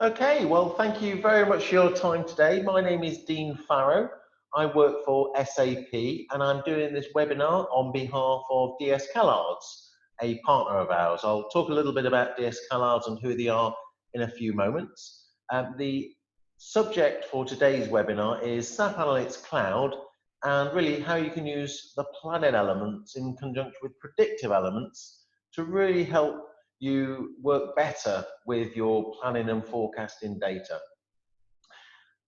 Okay, well, thank you very much for your time today. My name is Dean Farrow. I work for SAP and I'm doing this webinar on behalf of DSCallards, a partner of ours. I'll talk a little bit about DSCallards and who they are in a few moments. The subject for today's webinar is SAP Analytics Cloud and really how you can use the planning elements in conjunction with predictive elements to really help you work better with your planning and forecasting data.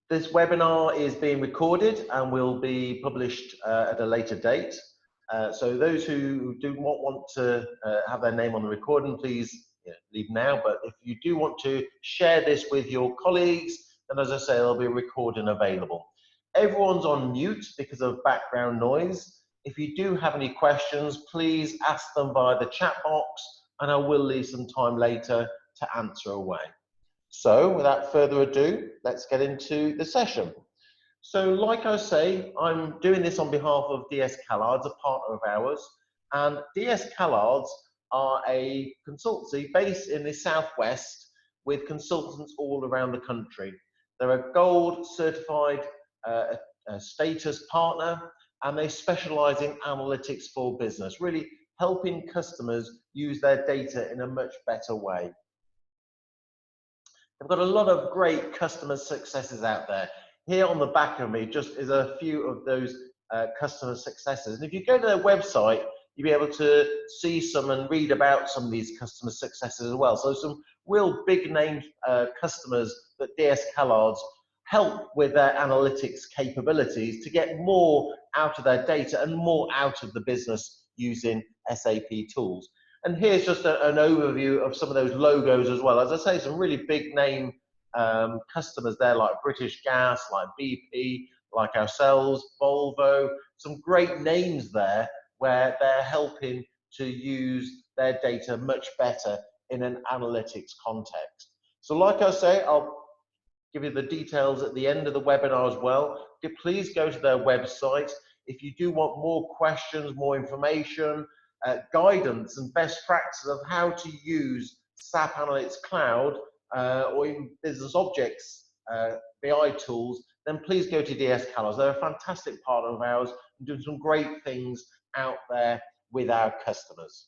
This webinar is being recorded and will be published at a later date. So those who do not want to have their name on the recording, please leave now. But if you do want to share this with your colleagues, then as I say, there'll be a recording available. Everyone's on mute because of background noise. If you do have any questions, please ask them via the chat box, and I will leave some time later to answer away. So without further ado, let's get into the session. So like I say, I'm doing this on behalf of DSCallards, a partner of ours, and DSCallards are a consultancy based in the Southwest with consultants all around the country. They're a gold certified status partner, and they specialize in analytics for business, really helping customers use their data in a much better way. They've got a lot of great customer successes out there. Here on the back of me just is a few of those customer successes. And if you go to their website, you'll be able to see some and read about some of these customer successes as well. So some real big name customers that DSCallards help with their analytics capabilities to get more out of their data and more out of the business using SAP tools. And here's just an overview of some of those logos as well. As I say, some really big name customers there, like British Gas, like BP, like ourselves, Volvo, some great names there where they're helping to use their data much better in an analytics context. So like I say, I'll give you the details at the end of the webinar as well. Please go to their website. If you do want more questions, more information, guidance and best practices of how to use SAP Analytics Cloud or even business objects BI tools, then please go to DSCallards. They're a fantastic partner of ours and doing some great things out there with our customers.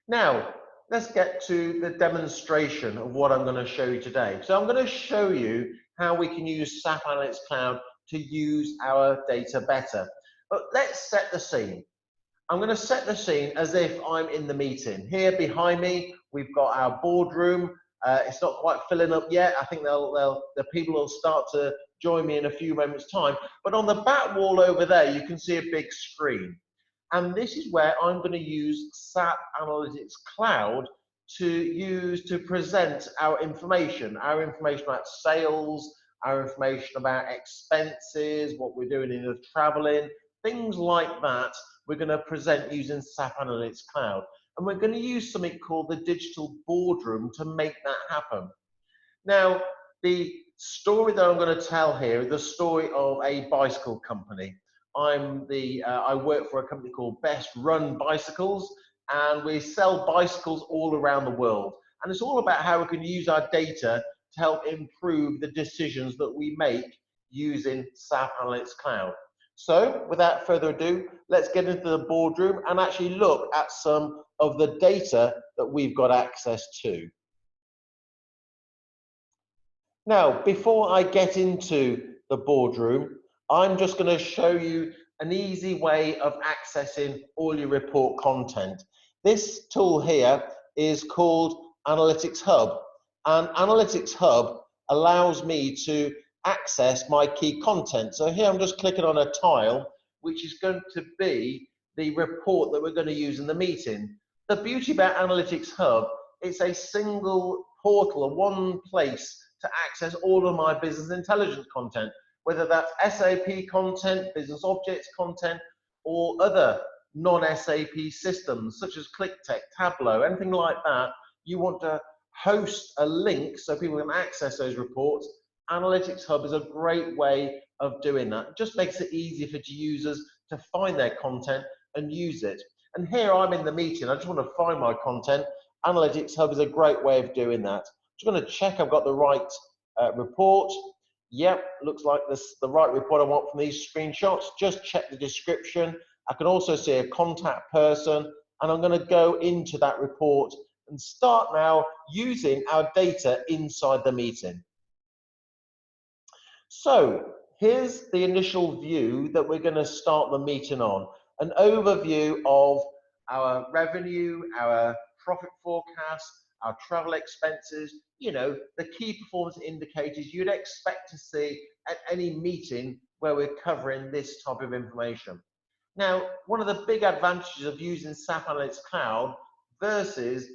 Now, let's get to the demonstration of what I'm going to show you today. So I'm going to show you how we can use SAP Analytics Cloud to use our data better. But let's set the scene. I'm going to set the scene as if I'm in the meeting. Here behind me, we've got our boardroom. It's not quite filling up yet. I think the people will start to join me in a few moments' time. But on the back wall over there, you can see a big screen. And this is where I'm going to use SAP Analytics Cloud to present our information about sales, our information about expenses, what we're doing in the traveling, things like that. We're going to present using SAP Analytics Cloud. And we're going to use something called the digital boardroom to make that happen. Now, the story that I'm going to tell here is the story of a bicycle company. I work for a company called Best Run Bicycles, and we sell bicycles all around the world. And it's all about how we can use our data to help improve the decisions that we make using SAP Analytics Cloud. So without further ado, let's get into the boardroom and actually look at some of the data that we've got access to. Now, before I get into the boardroom, I'm just going to show you an easy way of accessing all your report content. This tool here is called Analytics Hub, and Analytics Hub allows me to access my key content. So here I'm just clicking on a tile, which is going to be the report that we're going to use in the meeting. The beauty about Analytics Hub, it's a single portal, a one place to access all of my business intelligence content, whether that's SAP content, business objects content, or other non-SAP systems such as ClickTech, Tableau, anything like that. You want to host a link so people can access those reports. Analytics Hub is a great way of doing that. It just makes it easier for users to find their content and use it. And here I'm in the meeting. I just want to find my content. Analytics Hub is a great way of doing that. Just going to check I've got the right report. Yep, looks like this the right report I want from these screenshots. Just check the description. I can also see a contact person, and I'm going to go into that report and start now using our data inside the meeting. So here's the initial view that we're going to start the meeting on. An overview of our revenue, our profit forecast, our travel expenses, you know, the key performance indicators you'd expect to see at any meeting where we're covering this type of information. Now, one of the big advantages of using SAP Analytics Cloud versus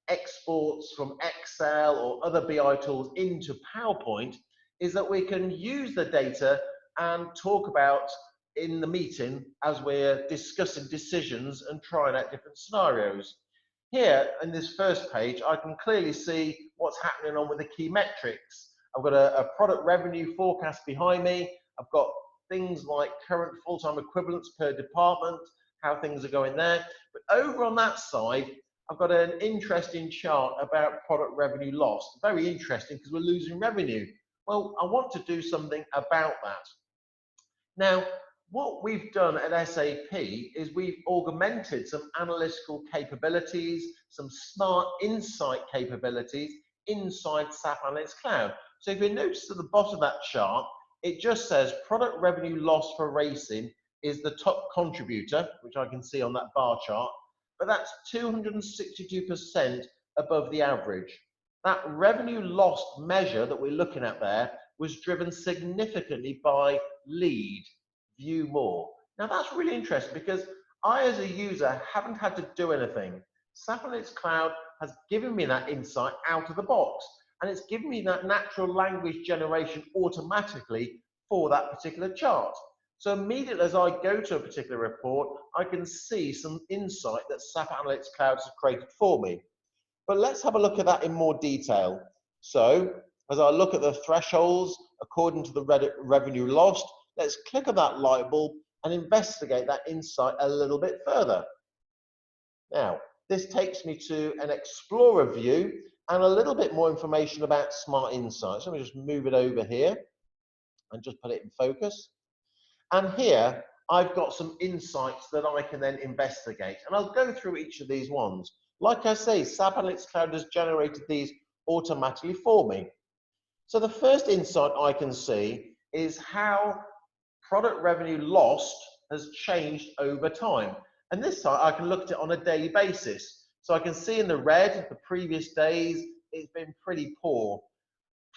exports from Excel or other BI tools into PowerPoint is that we can use the data and talk about in the meeting as we're discussing decisions and trying out different scenarios. Here in this first page, I can clearly see what's happening on with the key metrics. I've got a product revenue forecast behind me. I've got things like current full-time equivalents per department, how things are going there. But over on that side, I've got an interesting chart about product revenue loss. Very interesting because we're losing revenue. Well, I want to do something about that. Now, what we've done at SAP is we've augmented some analytical capabilities, some smart insight capabilities inside SAP Analytics Cloud. So if you notice at the bottom of that chart, it just says product revenue loss for racing is the top contributor, which I can see on that bar chart, but that's 262% above the average. That revenue lost measure that we're looking at there was driven significantly by lead, view more. Now that's really interesting because I as a user haven't had to do anything. SAP Analytics Cloud has given me that insight out of the box, and it's given me that natural language generation automatically for that particular chart. So immediately as I go to a particular report, I can see some insight that SAP Analytics Cloud has created for me. But let's have a look at that in more detail. So as I look at the thresholds according to the revenue lost, let's click on that light bulb and investigate that insight a little bit further. Now, this takes me to an Explorer view and a little bit more information about Smart Insights. Let me just move it over here and just put it in focus. And here, I've got some insights that I can then investigate. And I'll go through each of these ones. Like I say, SAP Analytics Cloud has generated these automatically for me. So the first insight I can see is how product revenue lost has changed over time. And this time I can look at it on a daily basis. So I can see in the red, the previous days, it's been pretty poor.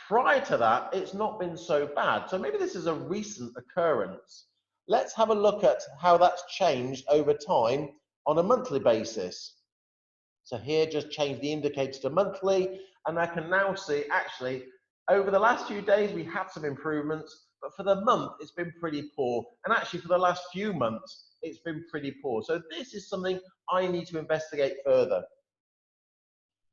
Prior to that, it's not been so bad. So maybe this is a recent occurrence. Let's have a look at how that's changed over time on a monthly basis. So here, just change the indicator to monthly, and I can now see actually over the last few days we had some improvements, but for the month it's been pretty poor, and actually for the last few months it's been pretty poor. So this is something I need to investigate further.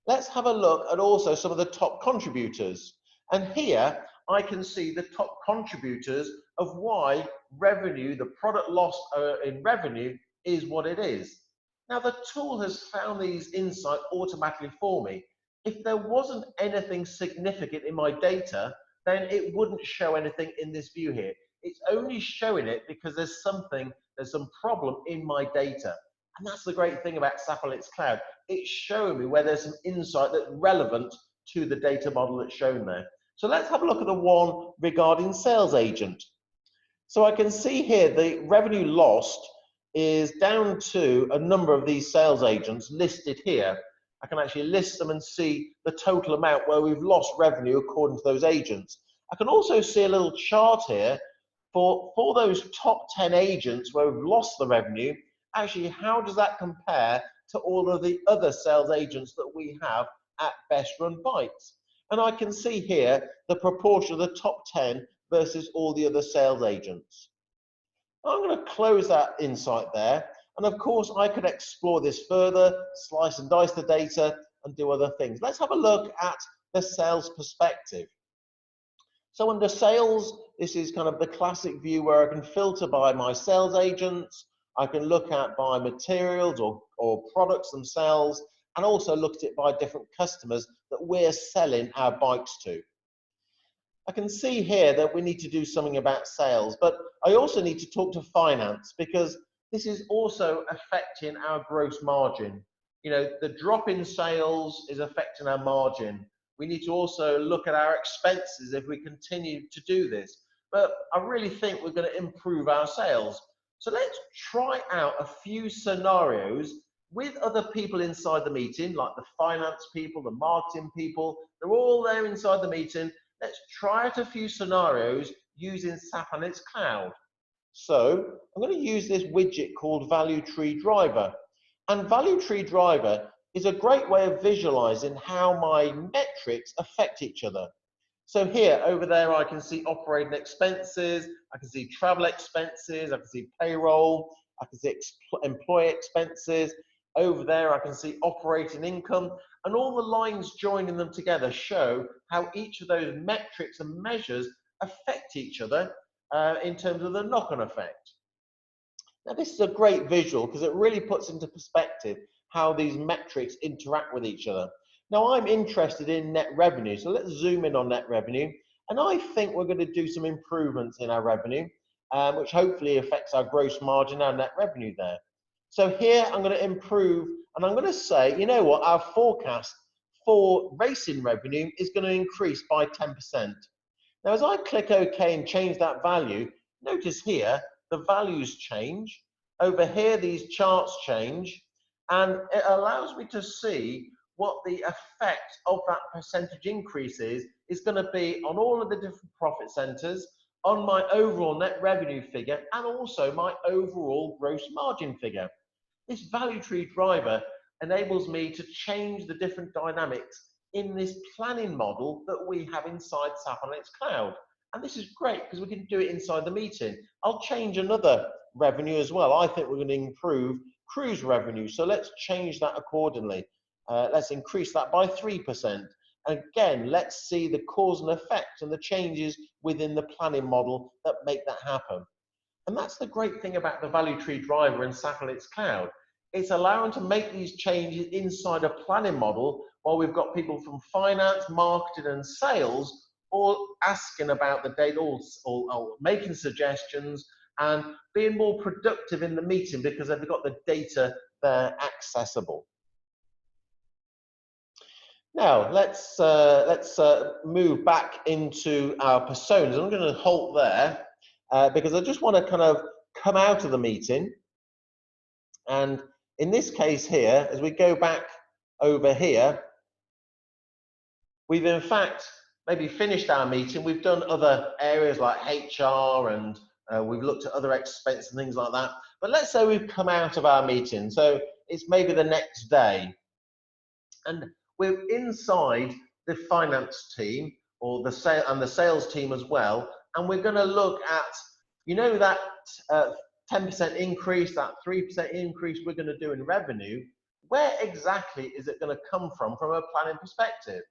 Let's have a look at also some of the top contributors. And here I can see the top contributors of why revenue, the product loss in revenue is what it is. Now the tool has found these insights automatically for me. If there wasn't anything significant in my data, then it wouldn't show anything in this view here. It's only showing it because there's some problem in my data. And that's the great thing about SAP Analytics Cloud. It's showing me where there's some insight that's relevant to the data model that's shown there. So let's have a look at the one regarding sales agent. So I can see here the revenue lost is down to a number of these sales agents listed here. I can actually list them and see the total amount where we've lost revenue according to those agents. I can also see a little chart here for those top 10 agents where we've lost the revenue. Actually, how does that compare to all of the other sales agents that we have at Best Run Bytes? And I can see here the proportion of the top 10 versus all the other sales agents. I'm going to close that insight there. And of course, I could explore this further, slice and dice the data, and do other things. Let's have a look at the sales perspective. So under sales, this is kind of the classic view where I can filter by my sales agents. I can look at by materials or products themselves, and also look at it by different customers that we're selling our bikes to. I can see here that we need to do something about sales, but I also need to talk to finance because this is also affecting our gross margin. You know, the drop in sales is affecting our margin. We need to also look at our expenses if we continue to do this. But I really think we're going to improve our sales. So let's try out a few scenarios with other people inside the meeting, like the finance people, the marketing people. They're all there inside the meeting. Let's try out a few scenarios using SAP Analytics Cloud. So I'm going to use this widget called Value Tree Driver. And Value Tree Driver is a great way of visualizing how my metrics affect each other. So here, over there, I can see operating expenses, I can see travel expenses, I can see payroll, I can see employee expenses. Over there, I can see operating income, and all the lines joining them together show how each of those metrics and measures affect each other in terms of the knock-on effect. Now, this is a great visual because it really puts into perspective how these metrics interact with each other. Now, I'm interested in net revenue, so let's zoom in on net revenue. And I think we're going to do some improvements in our revenue, which hopefully affects our gross margin, our net revenue there. So here I'm going to improve, and I'm going to say, you know what, our forecast for racing revenue is going to increase by 10%. Now, as I click OK and change that value, notice here the values change. Over here, these charts change, and it allows me to see what the effect of that percentage increase is going to be on all of the different profit centers, on my overall net revenue figure, and also my overall gross margin figure. This value tree driver enables me to change the different dynamics in this planning model that we have inside SAP Analytics Cloud. And this is great because we can do it inside the meeting. I'll change another revenue as well. I think we're going to improve cruise revenue. So let's change that accordingly. Let's increase that by 3%. And again, let's see the cause and effect and the changes within the planning model that make that happen. And that's the great thing about the value tree driver in SAP Analytics Cloud. It's allowing to make these changes inside a planning model while we've got people from finance, marketing, and sales all asking about the data, or making suggestions and being more productive in the meeting because they've got the data there accessible. Now let's move back into our personas. I'm going to halt there because I just want to kind of come out of the meeting. And in this case here, as we go back over here, we've in fact maybe finished our meeting. We've done other areas like HR, and we've looked at other expenses and things like that. But let's say we've come out of our meeting. So it's maybe the next day. And we're inside the finance team or the sales team as well. And we're going to look at, you know, that 10% increase, that 3% increase we're going to do in revenue. Where exactly is it going to come from a planning perspective?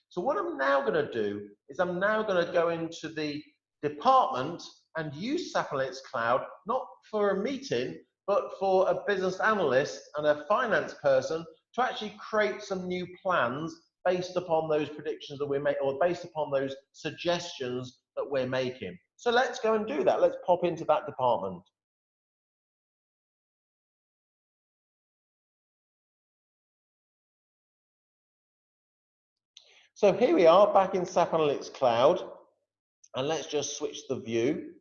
So what I'm now going to do is I'm now going to go into the department and use SAP Analytics Cloud, not for a meeting, but for a business analyst and a finance person to actually create some new plans based upon those predictions that we make, or based upon those suggestions that we're making. So let's go and do that. Let's pop into that department. So here we are back in SAP Analytics Cloud, and let's just switch the view.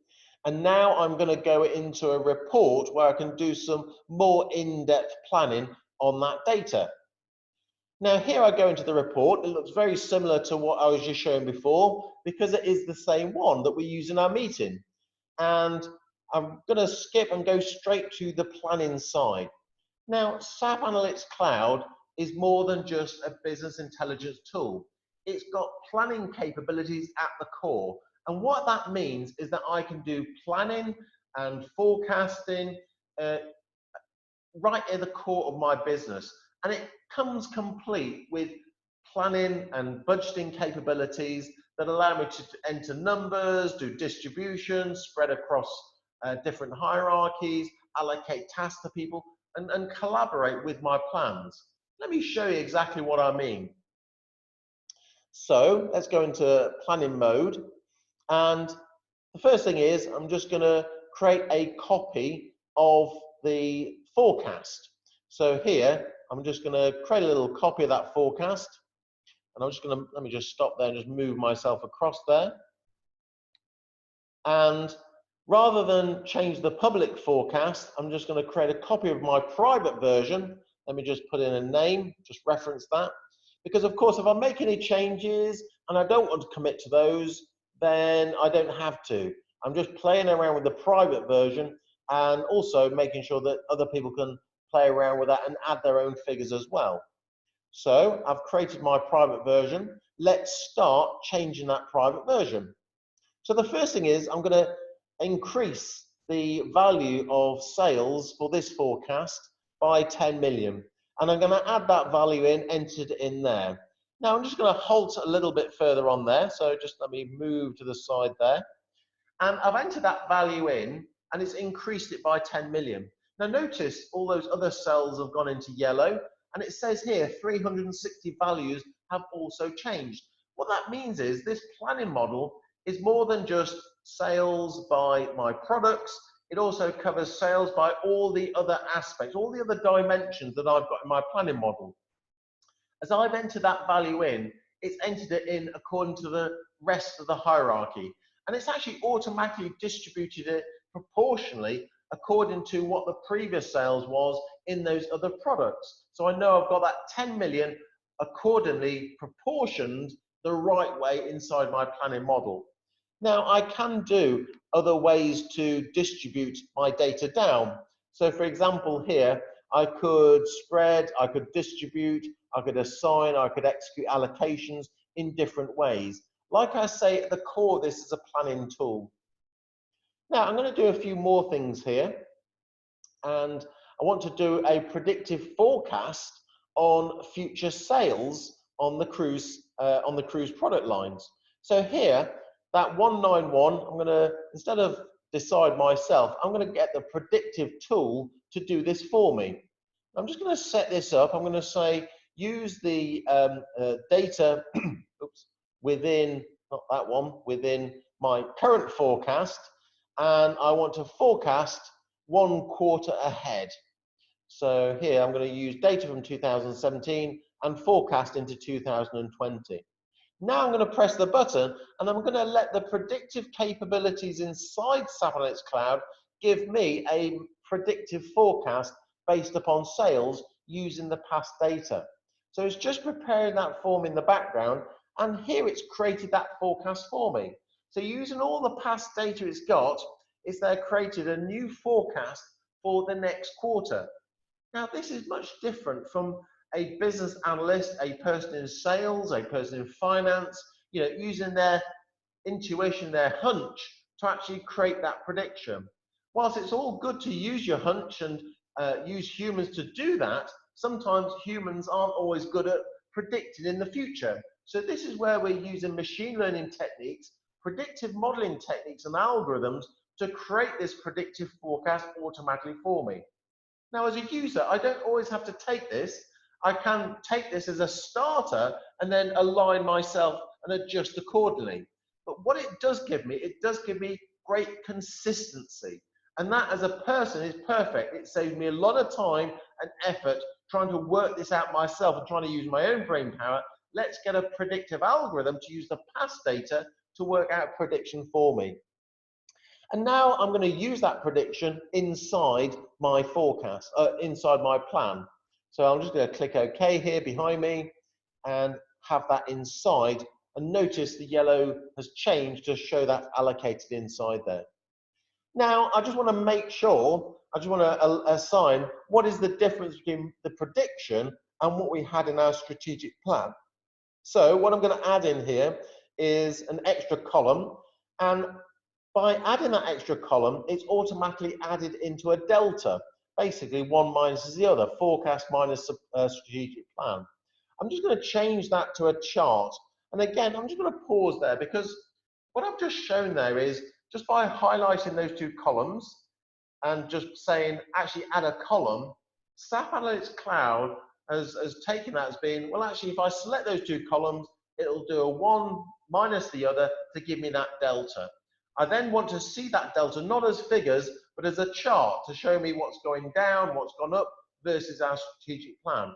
And now I'm going to go into a report where I can do some more in-depth planning on that data. Now here I go into the report. It looks very similar to what I was just showing before because it is the same one that we use in our meeting. And I'm going to skip and go straight to the planning side. Now, SAP Analytics Cloud is more than just a business intelligence tool. It's got planning capabilities at the core. And what that means is that I can do planning and forecasting right at the core of my business. And it comes complete with planning and budgeting capabilities that allow me to enter numbers, do distribution, spread across different hierarchies, allocate tasks to people, and collaborate with my plans. Let me show you exactly what I mean. So let's go into planning mode. And the first thing is I'm just going to create a copy of the forecast. So here, I'm just going to create a little copy of that forecast. And I'm just going to, let me just stop there and just move myself across there. And rather than change the public forecast, I'm just going to create a copy of my private version. Let me just put in a name, just reference that. Because of course, if I make any changes and I don't want to commit to those, then I don't have to. I'm just playing around with the private version and also making sure that other people can play around with that and add their own figures as well. So I've created my private version. Let's start changing that private version. So the first thing is I'm going to increase the value of sales for this forecast by 10 million. And I'm going to add that value in, entered in there. Now I'm just going to halt a little bit further on there. So just let me move to the side there. And I've entered that value in and it's increased it by 10 million. Now notice all those other cells have gone into yellow and it says here 360 values have also changed. What that means is this planning model is more than just sales by my products. It also covers sales by all the other aspects, all the other dimensions that I've got in my planning model. As I've entered that value in, it's entered it in according to the rest of the hierarchy. And it's actually automatically distributed it proportionally according to what the previous sales was in those other products. So I know I've got that 10 million accordingly proportioned the right way inside my planning model. Now I can do other ways to distribute my data down. So for example here, I could spread, I could distribute, I could assign, I could execute allocations in different ways. Like I say, at the core, this is a planning tool. Now, I'm going to do a few more things here. And I want to do a predictive forecast on future sales on the cruise product lines. So here, that 191, I'm going to, instead of decide myself, I'm going to get the predictive tool to do this for me. I'm just going to set this up. I'm going to say, use the data oops, within, not that one, within my current forecast, and I want to forecast 1 quarter ahead. So here I'm going to use data from 2017 and forecast into 2020. Now I'm going to press the button and I'm going to let the predictive capabilities inside SAP Analytics Cloud give me a predictive forecast based upon sales using the past data. So it's just preparing that form in the background, and here it's created that forecast for me. So using all the past data it's got, it's there created a new forecast for the next quarter. Now this is much different from a business analyst, a person in sales, a person in finance, using their intuition, their hunch to actually create that prediction. Whilst it's all good to use your hunch and use humans to do that, sometimes humans aren't always good at predicting in the future. So this is where we're using machine learning techniques, predictive modeling techniques and algorithms to create this predictive forecast automatically for me. Now, as a user, I don't always have to take this. I can take this as a starter and then align myself and adjust accordingly. But what it does give me great consistency. And that as a person is perfect. It saves me a lot of time and effort trying to work this out myself and trying to use my own brain power. Let's get a predictive algorithm to use the past data to work out prediction for me. And now I'm going to use that prediction inside my forecast, inside my plan. So I'm just going to click OK here behind me and have that inside. And notice the yellow has changed to show that allocated inside there. Now, I just want to make sure, I just want to assign what is the difference between the prediction and what we had in our strategic plan. So what I'm going to add in here is an extra column, and by adding that extra column, it's automatically added into a delta, basically one minus the other, forecast minus strategic plan. I'm just going to change that to a chart. And again, I'm just going to pause there because what I've just shown there is just by highlighting those two columns and just saying actually add a column, SAP Analytics Cloud has taken that as being, well, actually, if I select those two columns, it'll do a 1 minus the other to give me that delta. I then want to see that delta not as figures, but as a chart to show me what's going down, what's gone up versus our strategic plan.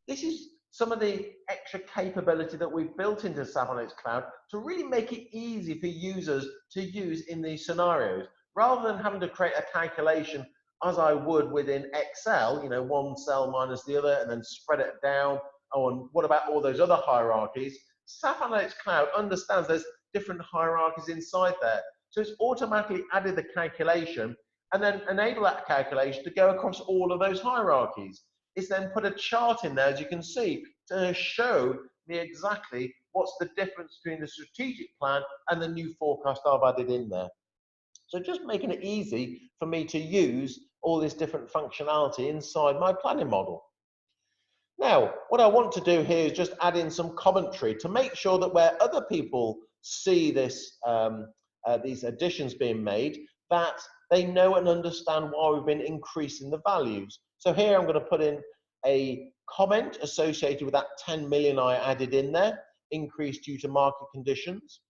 This is some of the extra capability that we've built into SAP Analytics Cloud to really make it easy for users to use in these scenarios, rather than having to create a calculation as I would within Excel, one cell minus the other and then spread it down. Oh, and what about all those other hierarchies? SAP Analytics Cloud understands there's different hierarchies inside there. So it's automatically added the calculation and then enable that calculation to go across all of those hierarchies. It's then put a chart in there, as you can see, to show me exactly what's the difference between the strategic plan and the new forecast I've added in there. So just making it easy for me to use all this different functionality inside my planning model. Now, what I want to do here is just add in some commentary to make sure that where other people see this, these additions being made, that they know and understand why we've been increasing the values. So here I'm going to put in a comment associated with that 10 million I added in there, increased due to market conditions.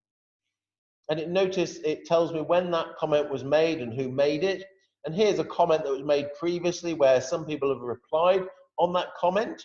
And notice it tells me when that comment was made and who made it. And here's a comment that was made previously where some people have replied on that comment.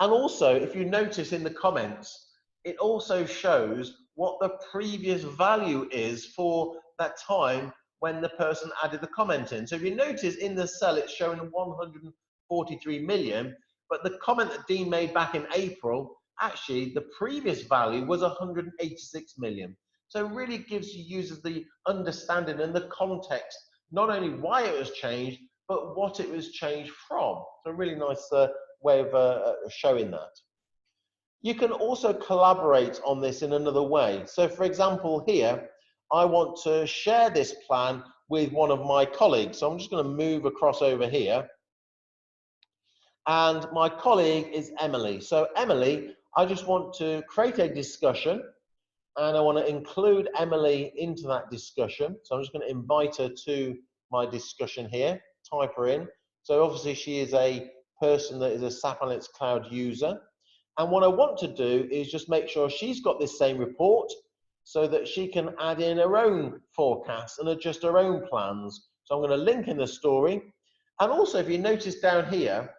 And also, if you notice in the comments, it also shows what the previous value is for that time when the person added the comment in. So if you notice in the cell, it's showing 143 million, but the comment that Dean made back in April, actually the previous value was 186 million. So it really gives users the understanding and the context, not only why it was changed, but what it was changed from. So a really nice way of showing that. You can also collaborate on this in another way. So for example, here, I want to share this plan with one of my colleagues. So I'm just going to move across over here. And my colleague is Emily. So Emily, I just want to create a discussion and I want to include Emily into that discussion. So I'm just going to invite her to my discussion here, type her in. So obviously she is a person that is a SAP Analytics Cloud user. And what I want to do is just make sure she's got this same report so that she can add in her own forecasts and adjust her own plans. So I'm going to link in the story. And also, if you notice down here,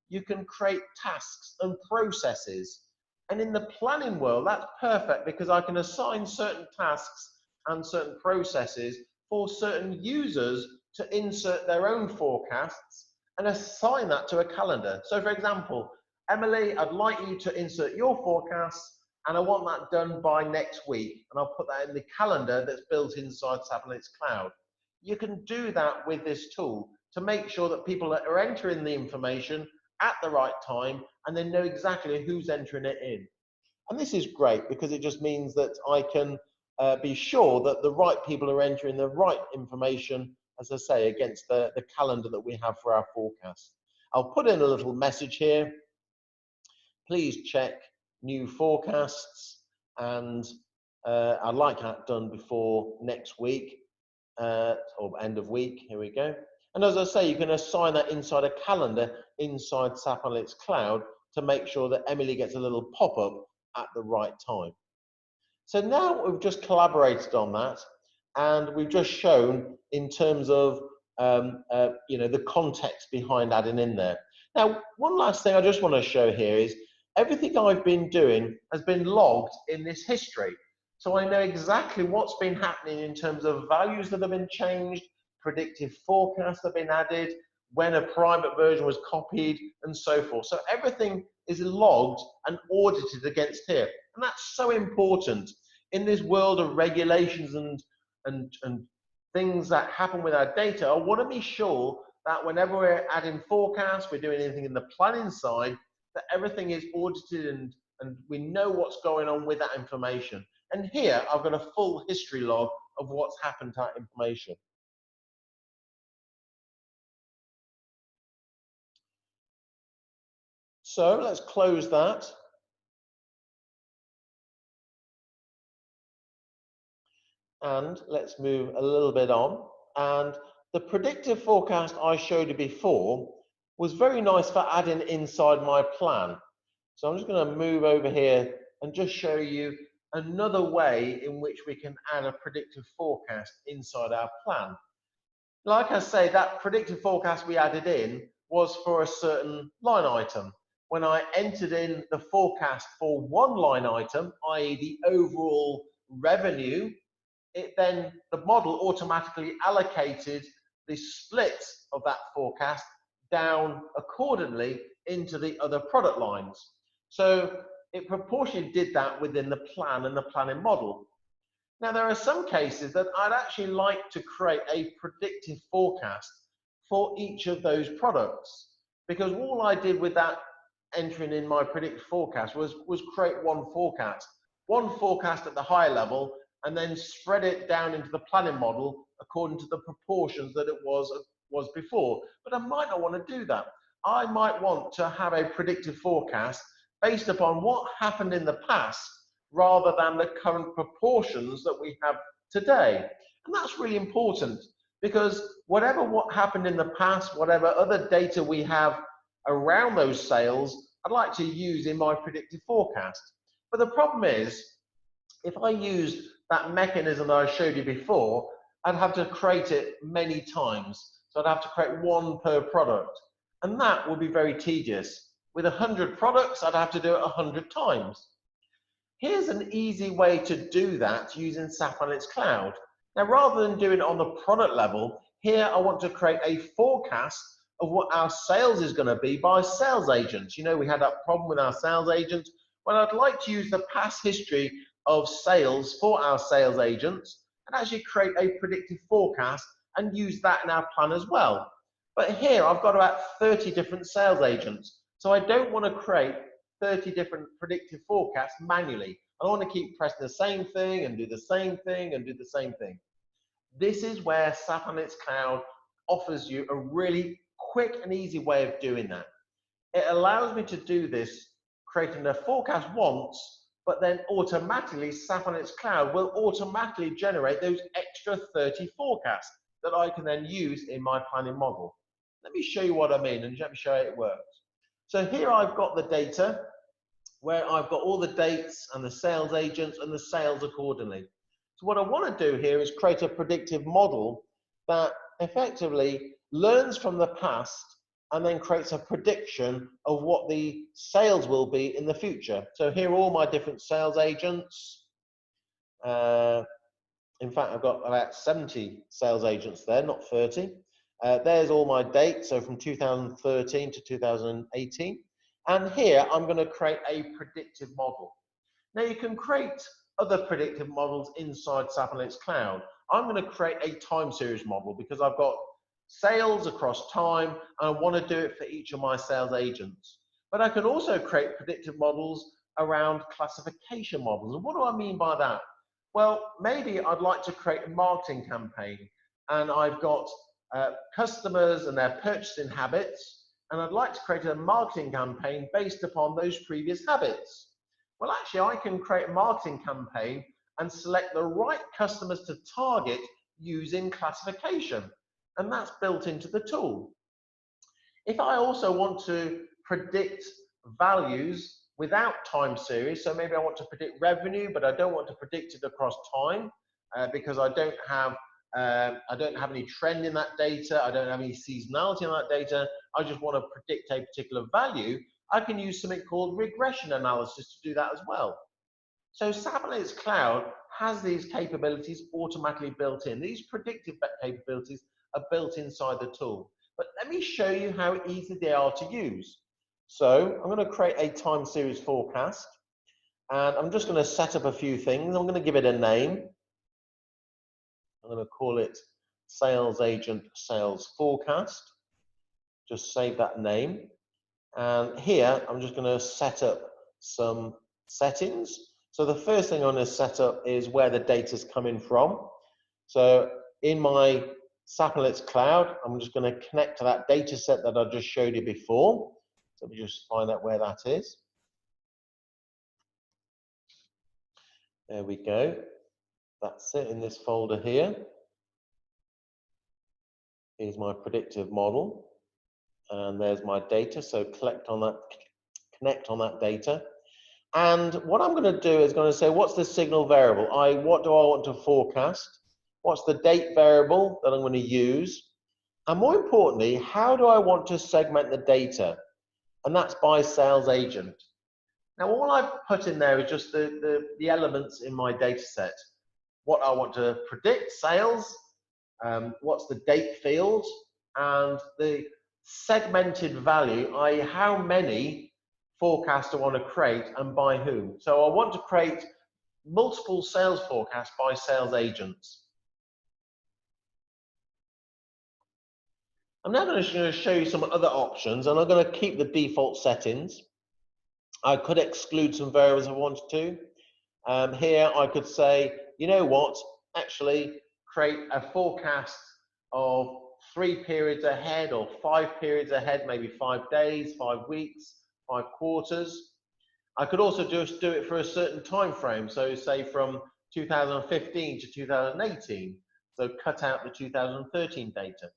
you can create tasks and processes. And in the planning world, that's perfect because I can assign certain tasks and certain processes for certain users to insert their own forecasts and assign that to a calendar. So for example, Emily, I'd like you to insert your forecasts and I want that done by next week. And I'll put that in the calendar that's built inside SAP Analytics Cloud. You can do that with this tool to make sure that people are entering the information at the right time and they know exactly who's entering it in. And this is great because it just means that I can be sure that the right people are entering the right information, as I say, against the calendar that we have for our forecast. I'll put in a little message here. Please check new forecasts, and I'd like that done before next week or end of week. Here we go. And as I say, you can assign that inside a calendar inside SAP Analytics Cloud to make sure that Emily gets a little pop-up at the right time. So now we've just collaborated on that, and we've just shown in terms of the context behind adding in there. Now, one last thing I just want to show here is everything I've been doing has been logged in this history. So I know exactly what's been happening in terms of values that have been changed, predictive forecasts have been added, when a private version was copied, and so forth. So everything is logged and audited against here. And that's so important in this world of regulations and things that happen with our data. I want to be sure that whenever we're adding forecasts, we're doing anything in the planning side, that everything is audited and we know what's going on with that information. And here I've got a full history log of what's happened to that information. So let's close that. And let's move a little bit on. And the predictive forecast I showed you before was very nice for adding inside my plan. So I'm just going to move over here and just show you another way in which we can add a predictive forecast inside our plan. Like I say, that predictive forecast we added in was for a certain line item. When I entered in the forecast for one line item, i.e. the overall revenue, the model automatically allocated the split of that forecast down accordingly into the other product lines. So it proportionally did that within the plan and the planning model. Now, there are some cases that I'd actually like to create a predictive forecast for each of those products, because all I did with that entering in my predictive forecast was create one forecast at the higher level, and then spread it down into the planning model according to the proportions that it was before. But I might not want to do that. I might want to have a predictive forecast based upon what happened in the past rather than the current proportions that we have today. And that's really important, because what happened in the past, whatever other data we have around those sales, I'd like to use in my predictive forecast. But the problem is, if I used that mechanism that I showed you before, I'd have to create it many times. So I'd have to create one per product. And that would be very tedious. With 100 products, I'd have to do it 100 times. Here's an easy way to do that using SAP Analytics Cloud. Now, rather than doing it on the product level, here I want to create a forecast of what our sales is going to be by sales agents. You know, we had that problem with our sales agents. Well, I'd like to use the past history of sales for our sales agents and actually create a predictive forecast and use that in our plan as well. But here I've got about 30 different sales agents. So I don't want to create 30 different predictive forecasts manually. I want to keep pressing the same thing and do the same thing and do the same thing. This is where SAP Analytics Cloud offers you a really quick and easy way of doing that. It allows me to do this, creating a forecast once, but then automatically SAP Analytics Cloud will automatically generate those extra 30 forecasts that I can then use in my planning model. Let me show you what I mean, and let me show you how it works. So here I've got the data where I've got all the dates and the sales agents and the sales accordingly. So what I want to do here is create a predictive model that effectively learns from the past and then creates a prediction of what the sales will be in the future. So here are all my different sales agents. In fact, I've got about 70 sales agents there, not 30. There's all my dates, so from 2013 to 2018. And here I'm going to create a predictive model. Now you can create other predictive models inside SAP Analytics Cloud. I'm going to create a time series model because I've got sales across time and I want to do it for each of my sales agents. But I can also create predictive models around classification models. And what do I mean by that? Well, maybe I'd like to create a marketing campaign and I've got customers and their purchasing habits, and I'd like to create a marketing campaign based upon those previous habits. Well, actually, I can create a marketing campaign and select the right customers to target using classification, and that's built into the tool. If I also want to predict values without time series, so maybe I want to predict revenue, but I don't want to predict it across time because I don't have any trend in that data, I don't have any seasonality in that data, I just want to predict a particular value, I can use something called regression analysis to do that as well. So SAP Analytics Cloud has these capabilities automatically built in. These predictive capabilities are built inside the tool. But let me show you how easy they are to use. So I'm going to create a time series forecast, and I'm just going to set up a few things. I'm going to give it a name. I'm going to call it Sales Agent Sales Forecast. Just save that name. And here, I'm just going to set up some settings. So the first thing I'm going to set up is where the data is coming from. So in my SAP Analytics Cloud, I'm just going to connect to that data set that I just showed you before. So let me just find out where that is. There we go. That's it in this folder here. Here's my predictive model. And there's my data. So connect on that data. And what I'm going to do is going to say, what's the signal variable? What do I want to forecast? What's the date variable that I'm going to use? And more importantly, how do I want to segment the data? And that's by sales agent. Now, all I've put in there is just the elements in my data set. What I want to predict sales, what's the date field, and the segmented value, i.e. how many forecasts I want to create and by whom. So I want to create multiple sales forecasts by sales agents. I'm now going to show you some other options, and I'm going to keep the default settings. I could exclude some variables if I wanted to. Here I could say, you know what, actually create a forecast of 3 periods ahead or 5 periods ahead, maybe 5 days, 5 weeks, 5 quarters. I could also just do it for a certain time frame, so say from 2015 to 2018, so cut out the 2013 data.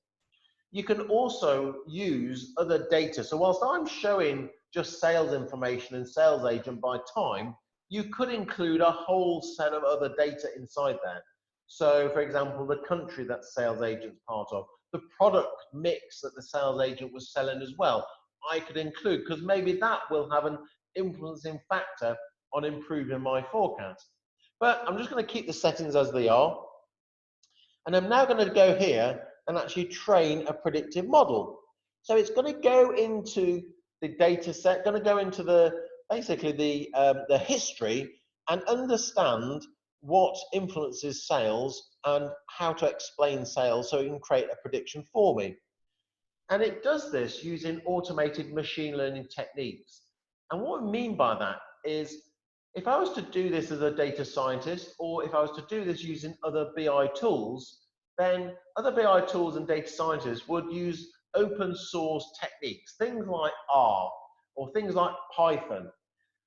You can also use other data. So whilst I'm showing just sales information and sales agent by time, you could include a whole set of other data inside there. So for example, the country that sales agent's part of, the product mix that the sales agent was selling as well, I could include, because maybe that will have an influencing factor on improving my forecast. But I'm just going to keep the settings as they are. And I'm now going to go here and actually train a predictive model. So it's going to go into the data set, going to go into basically the history and understand what influences sales and how to explain sales so it can create a prediction for me. And it does this using automated machine learning techniques. And what I mean by that is, if I was to do this as a data scientist, or if I was to do this using other BI tools, then other BI tools and data scientists would use open source techniques, things like R or things like Python.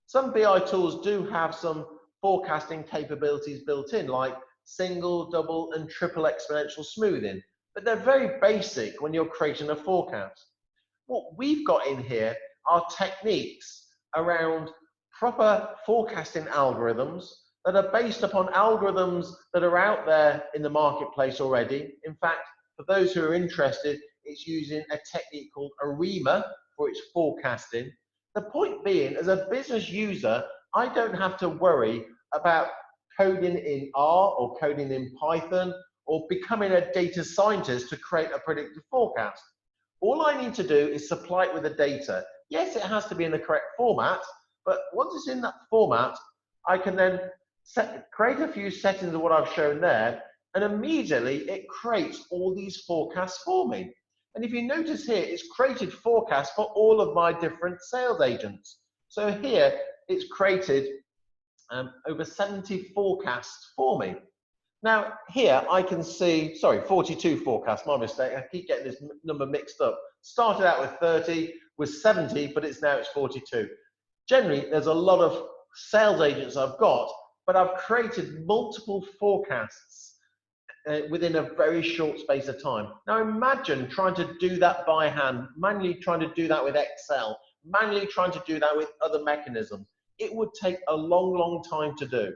Some BI tools do have some forecasting capabilities built in, like single, double, and triple exponential smoothing, but they're very basic when you're creating a forecast. What we've got in here are techniques around proper forecasting algorithms that are based upon algorithms that are out there in the marketplace already. In fact, for those who are interested, it's using a technique called ARIMA for its forecasting. The point being, as a business user, I don't have to worry about coding in R or coding in Python or becoming a data scientist to create a predictive forecast. All I need to do is supply it with the data. Yes, it has to be in the correct format, but once it's in that format, I can then create a few settings of what I've shown there, and immediately it creates all these forecasts for me. And if you notice here, it's created forecasts for all of my different sales agents. So here, it's created over 70 forecasts for me. Now here I can see, sorry, 42 forecasts, my mistake. I keep getting this number mixed up. Started out with 30, was 70, but it's 42. Generally, there's a lot of sales agents I've got, but I've created multiple forecasts within a very short space of time. Now imagine trying to do that by hand, manually trying to do that with Excel, manually trying to do that with other mechanisms. It would take a long, long time to do.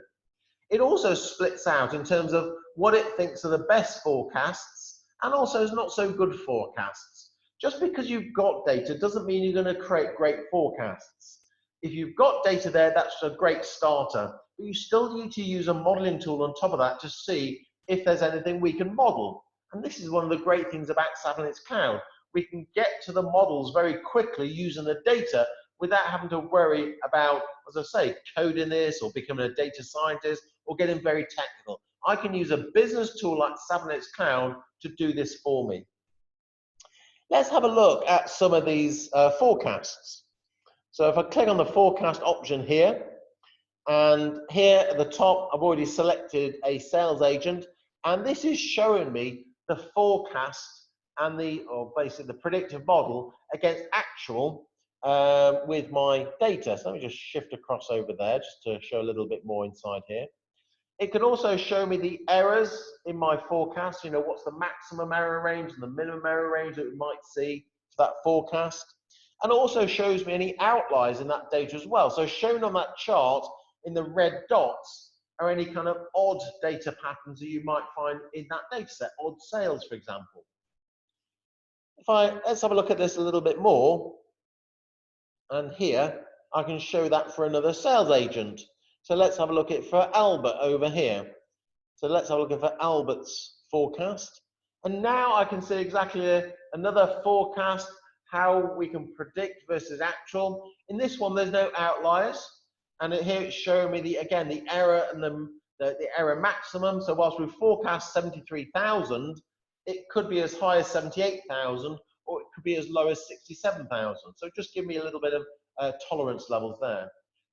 It also splits out in terms of what it thinks are the best forecasts and also is not so good forecasts. Just because you've got data doesn't mean you're going to create great forecasts. If you've got data there, that's a great starter, but you still need to use a modeling tool on top of that to see if there's anything we can model. And this is one of the great things about SAP and its cloud. We can get to the models very quickly using the data without having to worry about, as I say, coding this or becoming a data scientist or getting very technical. I can use a business tool like SAP and its cloud to do this for me. Let's have a look at some of these forecasts. So if I click on the forecast option here, and here at the top, I've already selected a sales agent, and this is showing me the forecast and basically the predictive model against actual with my data. So let me just shift across over there just to show a little bit more inside here. It can also show me the errors in my forecast, what's the maximum error range and the minimum error range that we might see for that forecast. and also shows me any outliers in that data as well. So shown on that chart in the red dots are any kind of odd data patterns that you might find in that data set, odd sales, for example. Let's have a look at this a little bit more. And here, I can show that for another sales agent. So let's have a look at it for Albert over here. So let's have a look at for Albert's forecast. And now I can see exactly another forecast, how we can predict versus actual. In this one, there's no outliers. And here it's showing me, again, the error and the error maximum. So whilst we forecast 73,000, it could be as high as 78,000, or it could be as low as 67,000. So just give me a little bit of tolerance levels there.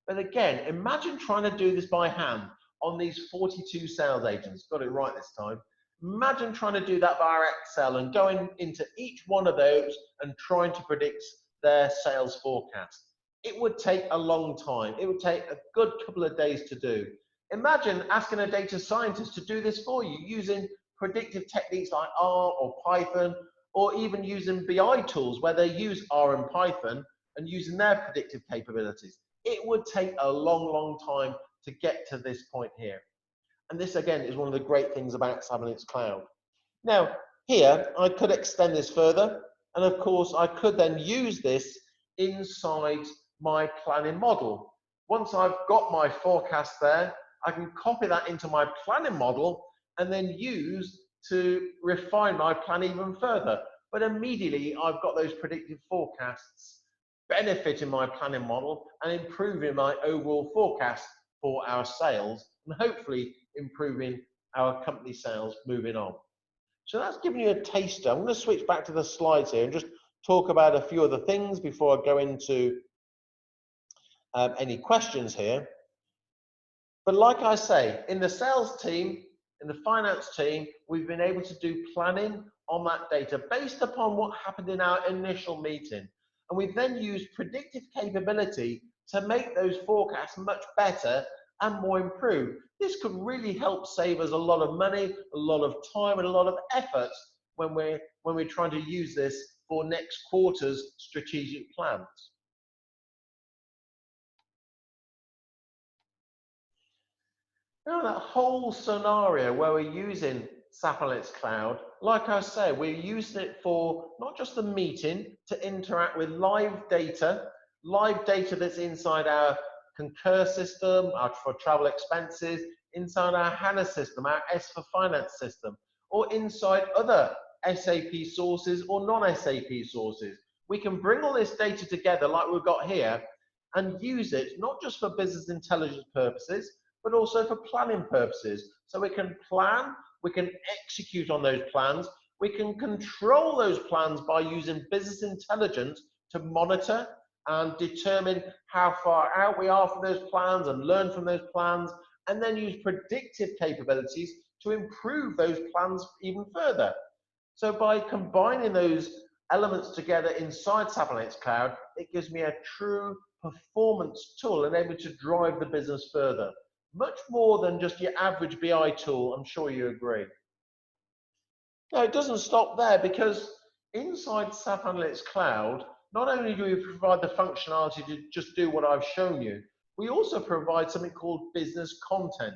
But again, imagine trying to do this by hand on these 42 sales agents. Got it right this time. Imagine trying to do that via Excel and going into each one of those and trying to predict their sales forecast. It would take a long time. It would take a good couple of days to do. Imagine asking a data scientist to do this for you using predictive techniques like R or Python, or even using BI tools where they use R and Python and using their predictive capabilities. It would take a long, long time to get to this point here. And this, again, is one of the great things about SAP Analytics Cloud. Now, here, I could extend this further. And of course, I could then use this inside my planning model. Once I've got my forecast there, I can copy that into my planning model and then use to refine my plan even further. But immediately, I've got those predictive forecasts benefiting my planning model and improving my overall forecast for our sales, and hopefully improving our company sales moving on. So that's giving you a taster. I'm going to switch back to the slides here and just talk about a few other things before I go into any questions here. But like I say, in the sales team, in the finance team, we've been able to do planning on that data based upon what happened in our initial meeting. And we've then used predictive capability to make those forecasts much better and more improved. This could really help save us a lot of money, a lot of time, and a lot of effort when we're trying to use this for next quarter's strategic plans. Now, that whole scenario where we're using SAP Analytics Cloud, like I say, we're using it for not just the meeting, to interact with live data that's inside our Concur system, for travel expenses, inside our HANA system, our S for Finance system, or inside other SAP sources or non-SAP sources. We can bring all this data together like we've got here and use it not just for business intelligence purposes, but also for planning purposes. So we can plan, we can execute on those plans, we can control those plans by using business intelligence to monitor and determine how far out we are from those plans and learn from those plans, and then use predictive capabilities to improve those plans even further. So by combining those elements together inside SAP Analytics Cloud, it gives me a true performance tool and able to drive the business further. Much more than just your average BI tool, I'm sure you agree. Now, it doesn't stop there, because inside SAP Analytics Cloud, not only do we provide the functionality to just do what I've shown you, we also provide something called business content.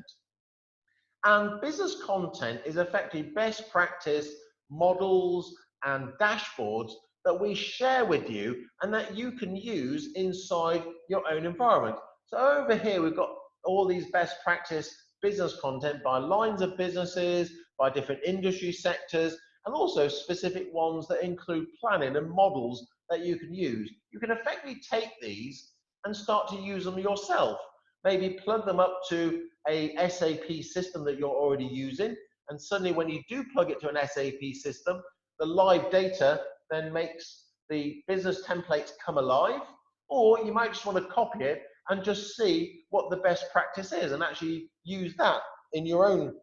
And business content is effectively best practice models and dashboards that we share with you and that you can use inside your own environment. So over here, we've got all these best practice business content by lines of businesses, by different industry sectors, and also specific ones that include planning and models that you can use. You can effectively take these and start to use them yourself. Maybe plug them up to a SAP system that you're already using, and suddenly when you do plug it to an SAP system, the live data then makes the business templates come alive. Or you might just want to copy it and just see what the best practice is and actually use that in your own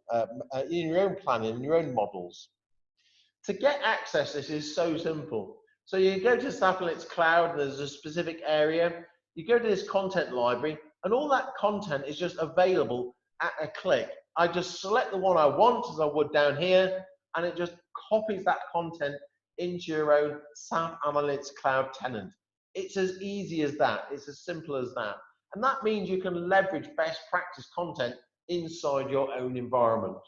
planning, in your own models. To get access, this is so simple. So you go to SAP Analytics Cloud, there's a specific area, you go to this content library, and all that content is just available at a click. I just select the one I want, as I would down here, and it just copies that content into your own SAP Analytics Cloud tenant. It's as easy as that. It's as simple as that. And that means you can leverage best practice content inside your own environment.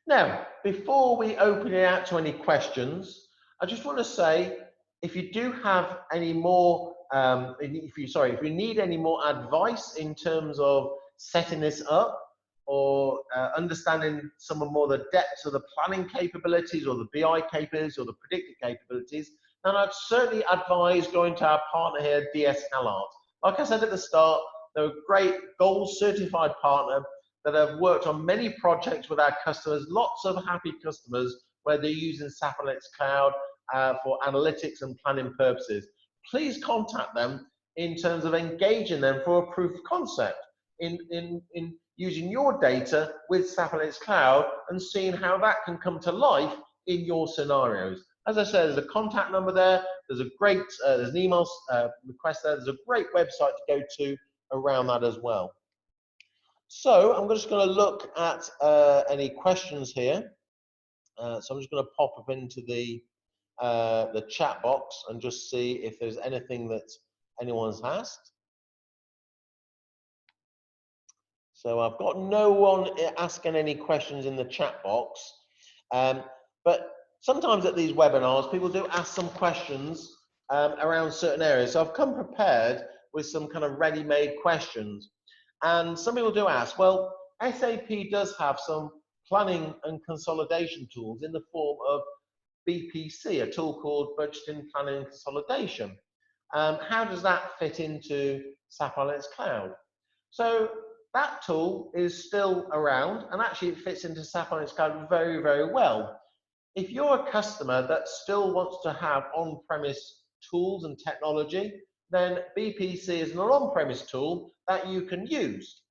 Now, before we open it out to any questions, I just want to say, if you do have any more, if you need any more advice in terms of setting this up or understanding some of more the depths of the planning capabilities or the BI capabilities or the predictive capabilities, then I'd certainly advise going to our partner here, DSCallards. Like I said at the start, they're a great gold certified partner that have worked on many projects with our customers, lots of happy customers where they're using SAP Analytics Cloud for analytics and planning purposes. Please contact them in terms of engaging them for a proof of concept in using your data with SAP Analytics Cloud and seeing how that can come to life in your scenarios. As I said, there's a contact number there, there's a great, there's an email request there, there's a great website to go to around that as well. So I'm just going to look at any questions here. So I'm just going to pop up into the chat box and just see if there's anything that anyone's asked. So I've got no one asking any questions in the chat box, but sometimes at these webinars, people do ask some questions around certain areas. So I've come prepared with some kind of ready-made questions. And some people do ask, well, SAP does have some planning and consolidation tools in the form of BPC, a tool called Budgeting, Planning and Consolidation. How does that fit into SAP Analytics Cloud? So that tool is still around, and actually it fits into SAP Analytics Cloud very, very well. If you're a customer that still wants to have on-premise tools and technology, then BPC is an on-premise tool that you can use.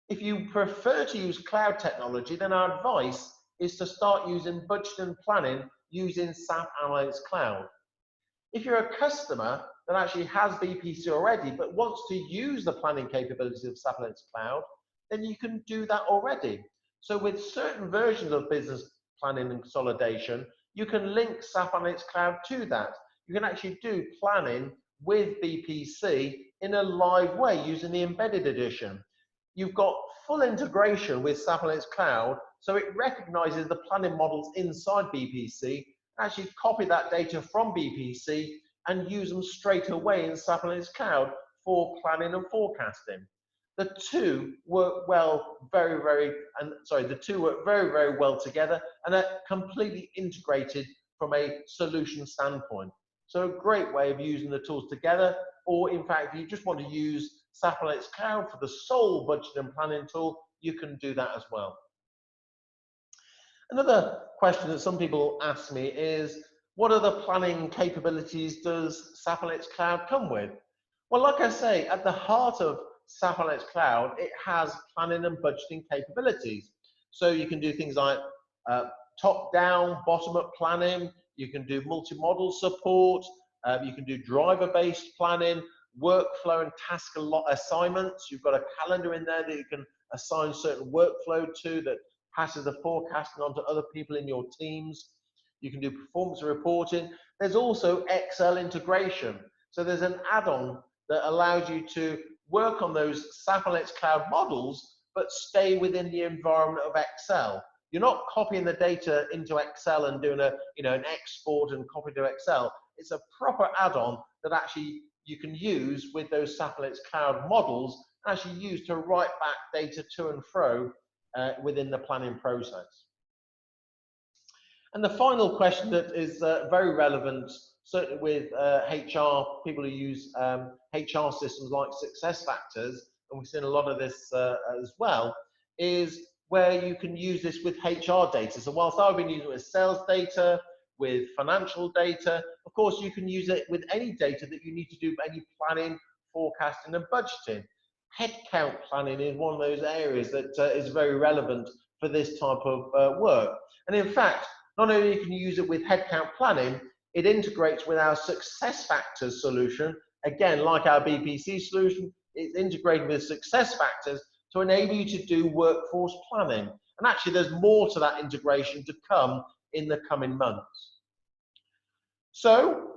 If you prefer to use cloud technology, then our advice is to start using budget and planning using SAP Analytics Cloud. If you're a customer that actually has BPC already but wants to use the planning capabilities of SAP Analytics Cloud, then you can do that already. So with certain versions of business planning and consolidation, you can link SAP Analytics Cloud to that. You can actually do planning with BPC in a live way using the embedded edition. You've got full integration with SAP Analytics Cloud, so it recognizes the planning models inside BPC, actually copy that data from BPC and use them straight away in SAP Analytics Cloud for planning and forecasting. The two work very, very well together and are completely integrated from a solution standpoint. So a great way of using the tools together, or in fact, if you just want to use SAP Analytics Cloud for the sole budget and planning tool, you can do that as well. Another question that some people ask me is, what other planning capabilities does SAP Analytics Cloud come with? Well, like I say, at the heart of SAP Analytics Cloud, it has planning and budgeting capabilities. So you can do things like top-down, bottom-up planning. You can do multi-model support. You can do driver-based planning, workflow and task assignments. You've got a calendar in there that you can assign certain workflow to that passes the forecasting on to other people in your teams. You can do performance reporting. There's also Excel integration. So there's an add-on that allows you to work on those SAP Analytics Cloud models, but stay within the environment of Excel. You're not copying the data into Excel and doing an export and copy to Excel. It's a proper add-on that actually you can use with those SAP Analytics Cloud models and actually use to write back data to and fro within the planning process. And the final question that is very relevant, certainly with HR, people who use HR systems like SuccessFactors, and we've seen a lot of this as well, is where you can use this with HR data. So whilst I've been using it with sales data, with financial data, of course you can use it with any data that you need to do any planning, forecasting and budgeting. Headcount planning is one of those areas that is very relevant for this type of work. And in fact, not only can you use it with headcount planning, it integrates with our SuccessFactors solution. Again, like our BPC solution, it's integrated with SuccessFactors to enable you to do workforce planning. And actually, there's more to that integration to come in the coming months. So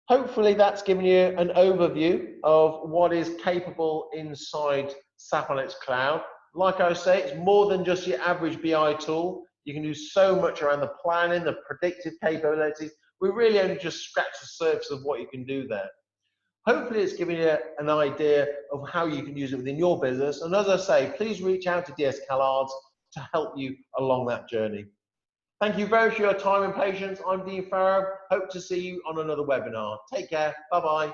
hopefully that's given you an overview of what is capable inside SAP Analytics Cloud. Like I say, it's more than just your average BI tool. You can do so much around the planning, the predictive capabilities. We really only just scratched the surface of what you can do there. Hopefully it's giving you an idea of how you can use it within your business. And as I say, please reach out to DSCallards to help you along that journey. Thank you very much for your time and patience. I'm Dean Farrow. Hope to see you on another webinar. Take care. Bye-bye.